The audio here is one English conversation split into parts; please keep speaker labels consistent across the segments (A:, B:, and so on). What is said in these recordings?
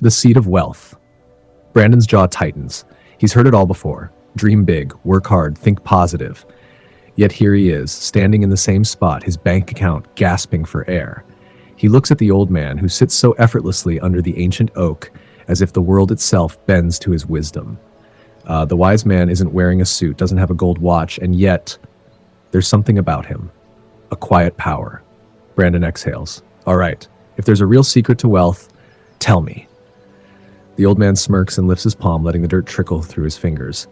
A: The seed of wealth. Brandon's jaw tightens. He's heard it all before. Dream big, work hard, think positive. Yet here he is, standing in the same spot, his bank account gasping for air. He looks at the old man who sits so effortlessly under the ancient oak, as if the world itself bends to his wisdom. The wise man isn't wearing a suit, doesn't have a gold watch, and yet there's something about him. A quiet power. Brandon exhales. All right, if there's a real secret to wealth, tell me. The old man smirks and lifts his palm, letting the dirt trickle through his fingers.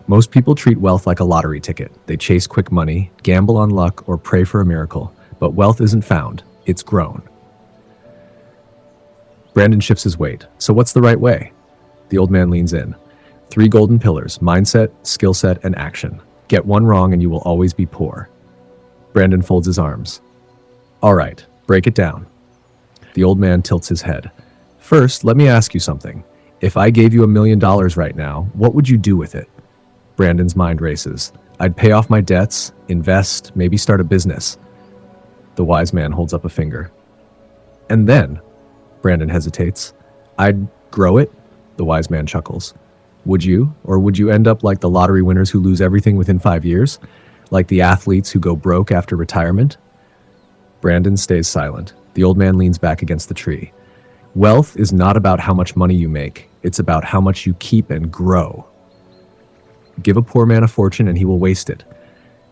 A: Most people treat wealth like a lottery ticket. They chase quick money, gamble on luck, or pray for a miracle. But wealth isn't found, it's grown. Brandon shifts his weight. So what's the right way? The old man leans in. 3 golden pillars: mindset, skill set, and action. Get one wrong and you will always be poor. Brandon folds his arms. All right, break it down. The old man tilts his head. First, let me ask you something. If I gave you $1 million right now, what would you do with it? Brandon's mind races. I'd pay off my debts, invest, maybe start a business. The wise man holds up a finger. And then, Brandon hesitates. I'd grow it? The wise man chuckles. Would you? Or would you end up like the lottery winners who lose everything within 5 years? Like the athletes who go broke after retirement? Brandon stays silent. The old man leans back against the tree. Wealth is not about how much money you make. It's about how much you keep and grow. Give a poor man a fortune and he will waste it.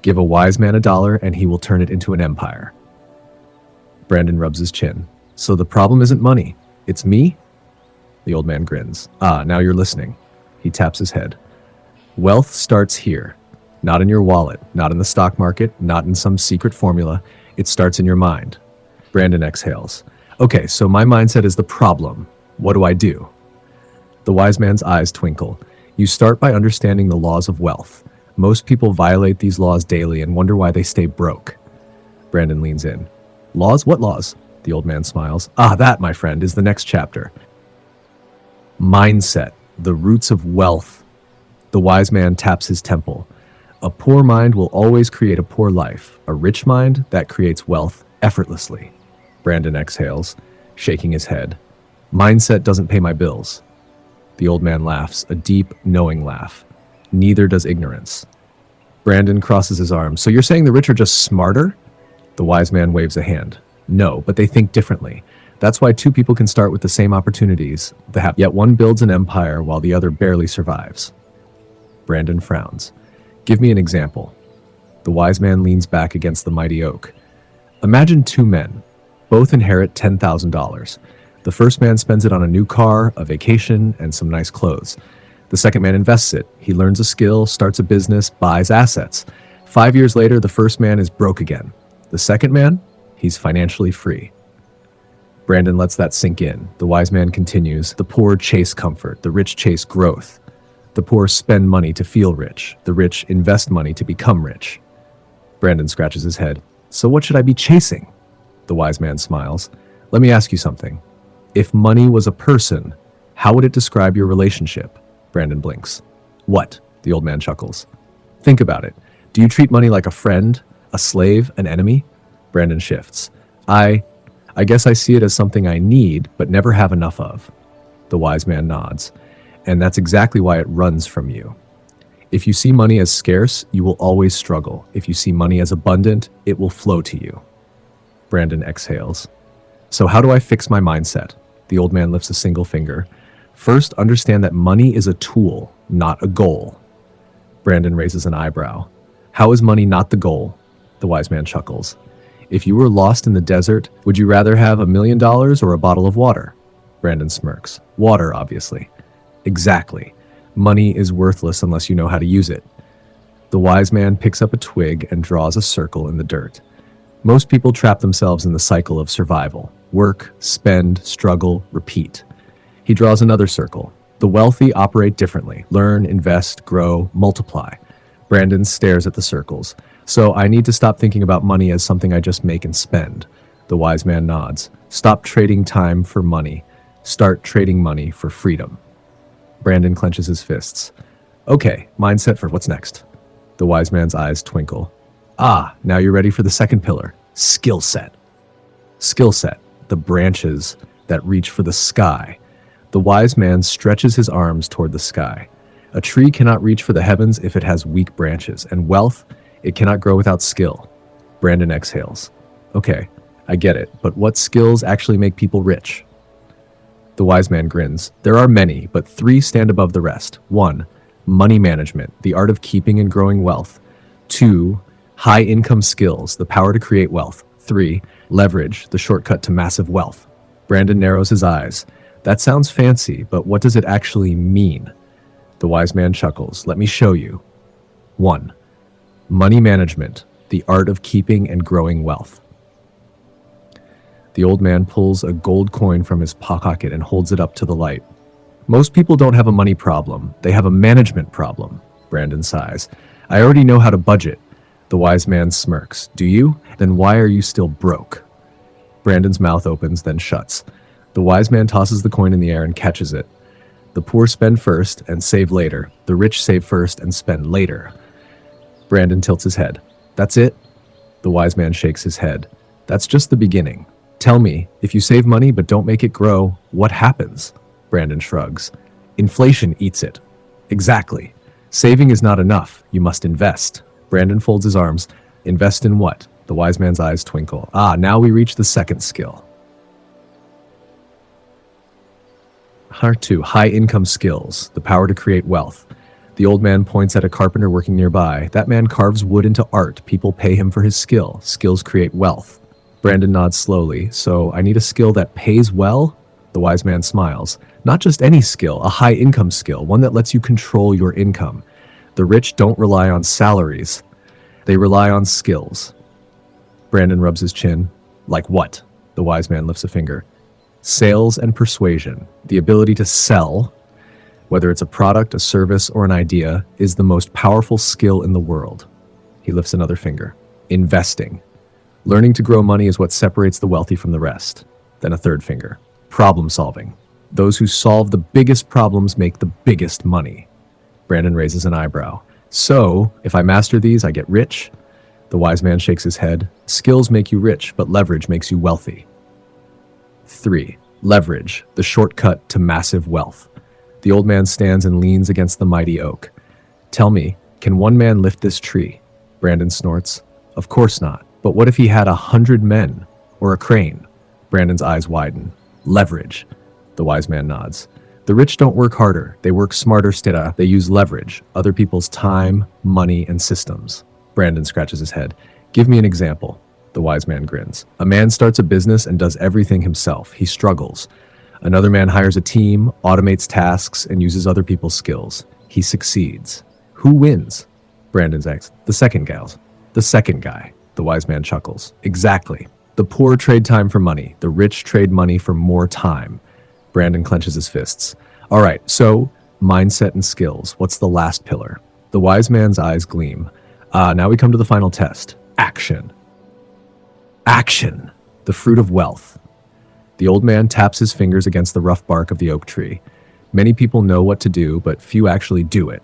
A: Give a wise man $1 and he will turn it into an empire. Brandon rubs his chin. So the problem isn't money. It's me? The old man grins. Ah, now you're listening. He taps his head. Wealth starts here. Not in your wallet, not in the stock market, not in some secret formula. It starts in your mind. Brandon exhales. Okay, so my mindset is the problem. What do I do? The wise man's eyes twinkle. You start by understanding the laws of wealth. Most people violate these laws daily and wonder why they stay broke. Brandon leans in. Laws? What laws? The old man smiles. Ah, that, my friend, is the next chapter. Mindset, the roots of wealth. The wise man taps his temple. A poor mind will always create a poor life. A rich mind, that creates wealth effortlessly. Brandon exhales, shaking his head. Mindset doesn't pay my bills. The old man laughs, a deep, knowing laugh. Neither does ignorance. Brandon crosses his arms. So you're saying the rich are just smarter? The wise man waves a hand. No, but they think differently. That's why 2 people can start with the same opportunities, yet one builds an empire while the other barely survives. Brandon frowns. Give me an example. The wise man leans back against the mighty oak. Imagine 2 men. Both inherit $10,000. The first man spends it on a new car, a vacation, and some nice clothes. The second man invests it. He learns a skill, starts a business, buys assets. 5 years later, the first man is broke again. The second man? He's financially free. Brandon lets that sink in. The wise man continues. The poor chase comfort. The rich chase growth. The poor spend money to feel rich. The rich invest money to become rich. Brandon scratches his head. So what should I be chasing? The wise man smiles. Let me ask you something. If money was a person, how would it describe your relationship? Brandon blinks. What? The old man chuckles. Think about it. Do you treat money like a friend, a slave, an enemy? Brandon shifts. I guess I see it as something I need, but never have enough of. The wise man nods. And that's exactly why it runs from you. If you see money as scarce, you will always struggle. If you see money as abundant, it will flow to you. Brandon exhales. So how do I fix my mindset? The old man lifts a single finger. First, understand that money is a tool, not a goal. Brandon raises an eyebrow. How is money not the goal? The wise man chuckles. If you were lost in the desert, would you rather have $1 million or a bottle of water? Brandon smirks. Water, obviously. Exactly. Money is worthless unless you know how to use it. The wise man picks up a twig and draws a circle in the dirt. Most people trap themselves in the cycle of survival. Work, spend, struggle, repeat. He draws another circle. The wealthy operate differently. Learn, invest, grow, multiply. Brandon stares at the circles. So I need to stop thinking about money as something I just make and spend. The wise man nods. Stop trading time for money. Start trading money for freedom. Brandon clenches his fists. Okay, mindset for what's next. The wise man's eyes twinkle. Ah, now you're ready for the second pillar. Skillset. Skillset, the branches that reach for the sky. The wise man stretches his arms toward the sky. A tree cannot reach for the heavens if it has weak branches, and wealth, it cannot grow without skill. Brandon exhales. Okay, I get it, but what skills actually make people rich? The wise man grins. There are many, but three stand above the rest. 1. Money management, the art of keeping and growing wealth. 2. High income skills, the power to create wealth. 3. Leverage, the shortcut to massive wealth. Brandon narrows his eyes. That sounds fancy, but what does it actually mean? The wise man chuckles. Let me show you. 1. Money management, the art of keeping and growing wealth. The old man pulls a gold coin from his pocket and holds it up to the light. Most people don't have a money problem. They have a management problem. Brandon sighs. I already know how to budget. The wise man smirks. Do you? Then why are you still broke? Brandon's mouth opens, then shuts. The wise man tosses the coin in the air and catches it. The poor spend first and save later. The rich save first and spend later. Brandon tilts his head. That's it? The wise man shakes his head. That's just the beginning. Tell me, if you save money but don't make it grow, what happens? Brandon shrugs. Inflation eats it. Exactly. Saving is not enough. You must invest. Brandon folds his arms. Invest in what? The wise man's eyes twinkle. Now we reach the second skill. Part 2. High income skills. The power to create wealth. The old man points at a carpenter working nearby. That man carves wood into art. People pay him for his skill. Skills create wealth. Brandon nods slowly. So I need a skill that pays well? The wise man smiles. Not just any skill, a high income skill, one that lets you control your income. The rich don't rely on salaries. They rely on skills. Brandon rubs his chin. Like what? The wise man lifts a finger. Sales and persuasion, the ability to sell, whether it's a product, a service, or an idea, is the most powerful skill in the world. He lifts another finger. Investing. Learning to grow money is what separates the wealthy from the rest. Then a third finger. Problem solving. Those who solve the biggest problems make the biggest money. Brandon raises an eyebrow. So, if I master these, I get rich? The wise man shakes his head. Skills make you rich, but leverage makes you wealthy. 3. Leverage, the shortcut to massive wealth. The old man stands and leans against the mighty oak. Tell me, can one man lift this tree? Brandon snorts. Of course not. But what if he had 100 men? Or a crane? Brandon's eyes widen. Leverage. The wise man nods. The rich don't work harder. They work smarter. They use leverage. Other people's time, money, and systems. Brandon scratches his head. Give me an example. The wise man grins. A man starts a business and does everything himself. He struggles. Another man hires a team, automates tasks, and uses other people's skills. He succeeds. Who wins? Brandon's ex. The second guy. The wise man chuckles. Exactly. The poor trade time for money. The rich trade money for more time. Brandon clenches his fists. All right, so mindset and skills. What's the last pillar? The wise man's eyes gleam. Now we come to the final test. Action. Action. The fruit of wealth. The old man taps his fingers against the rough bark of the oak tree. Many people know what to do, but few actually do it.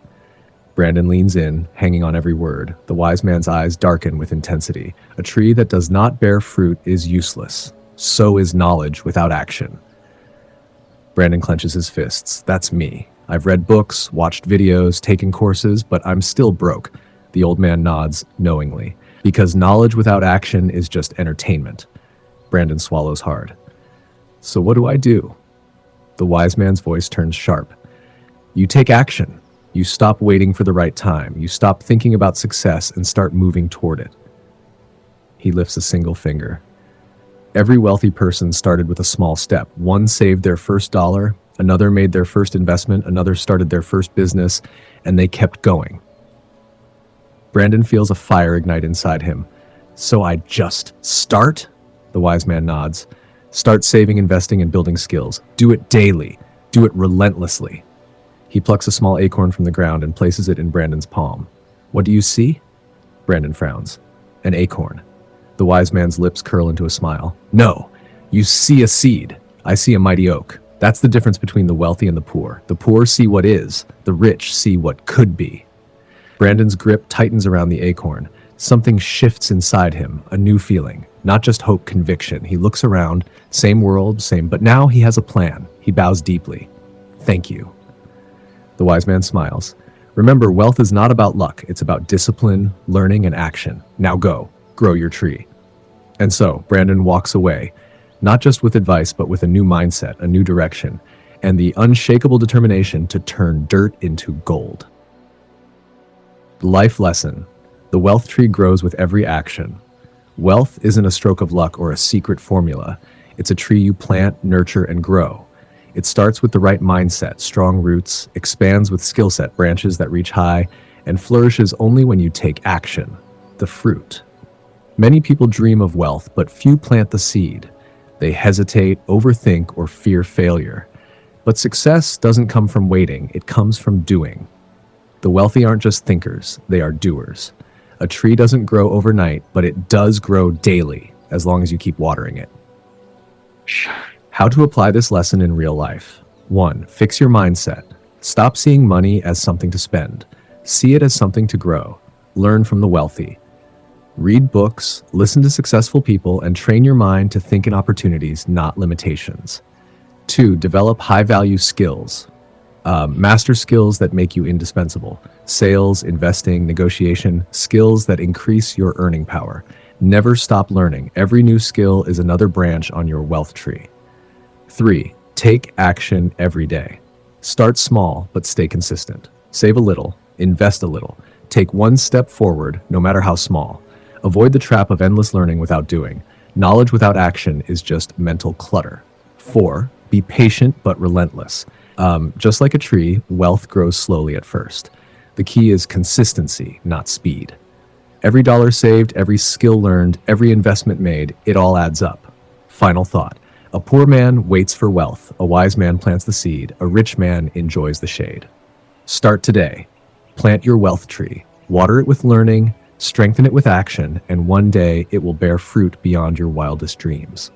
A: Brandon leans in, hanging on every word. The wise man's eyes darken with intensity. A tree that does not bear fruit is useless. So is knowledge without action. Brandon clenches his fists. That's me. I've read books, watched videos, taken courses, but I'm still broke. The old man nods knowingly. Because knowledge without action is just entertainment. Brandon swallows hard. So what do I do? The wise man's voice turns sharp. You take action. You stop waiting for the right time. You stop thinking about success and start moving toward it. He lifts a single finger. Every wealthy person started with a small step. One saved their first dollar, another made their first investment, another started their first business, and they kept going. Brandon feels a fire ignite inside him. So I just start? The wise man nods. Start saving, investing, and building skills. Do it daily. Do it relentlessly. He plucks a small acorn from the ground and places it in Brandon's palm. What do you see? Brandon frowns. An acorn. The wise man's lips curl into a smile. No, you see a seed. I see a mighty oak. That's the difference between the wealthy and the poor. The poor see what is. The rich see what could be. Brandon's grip tightens around the acorn. Something shifts inside him, a new feeling. Not just hope, conviction. He looks around, same world, but now he has a plan. He bows deeply. Thank you. The wise man smiles. Remember, wealth is not about luck. It's about discipline, learning, and action. Now go, grow your tree. And so, Brandon walks away, not just with advice, but with a new mindset, a new direction, and the unshakable determination to turn dirt into gold. Life lesson. The wealth tree grows with every action. Wealth isn't a stroke of luck or a secret formula. It's a tree you plant, nurture, and grow. It starts with the right mindset, strong roots, expands with skill set branches that reach high, and flourishes only when you take action, the fruit. Many people dream of wealth, but few plant the seed. They hesitate, overthink, or fear failure. But success doesn't come from waiting, it comes from doing. The wealthy aren't just thinkers, they are doers. A tree doesn't grow overnight, but it does grow daily, as long as you keep watering it. How to apply this lesson in real life. 1. Fix your mindset. Stop seeing money as something to spend. See it as something to grow. Learn from the wealthy. Read books, listen to successful people, and train your mind to think in opportunities, not limitations. 2. Develop high-value skills. Master skills that make you indispensable. Sales, investing, negotiation, skills that increase your earning power. Never stop learning. Every new skill is another branch on your wealth tree. 3. Take action every day. Start small, but stay consistent. Save a little, invest a little. Take one step forward, no matter how small. Avoid the trap of endless learning without doing. Knowledge without action is just mental clutter. 4. Be patient but relentless. Just like a tree, wealth grows slowly at first. The key is consistency, not speed. Every dollar saved, every skill learned, every investment made, it all adds up. Final thought. A poor man waits for wealth. A wise man plants the seed. A rich man enjoys the shade. Start today. Plant your wealth tree. Water it with learning, strengthen it with action, and one day it will bear fruit beyond your wildest dreams.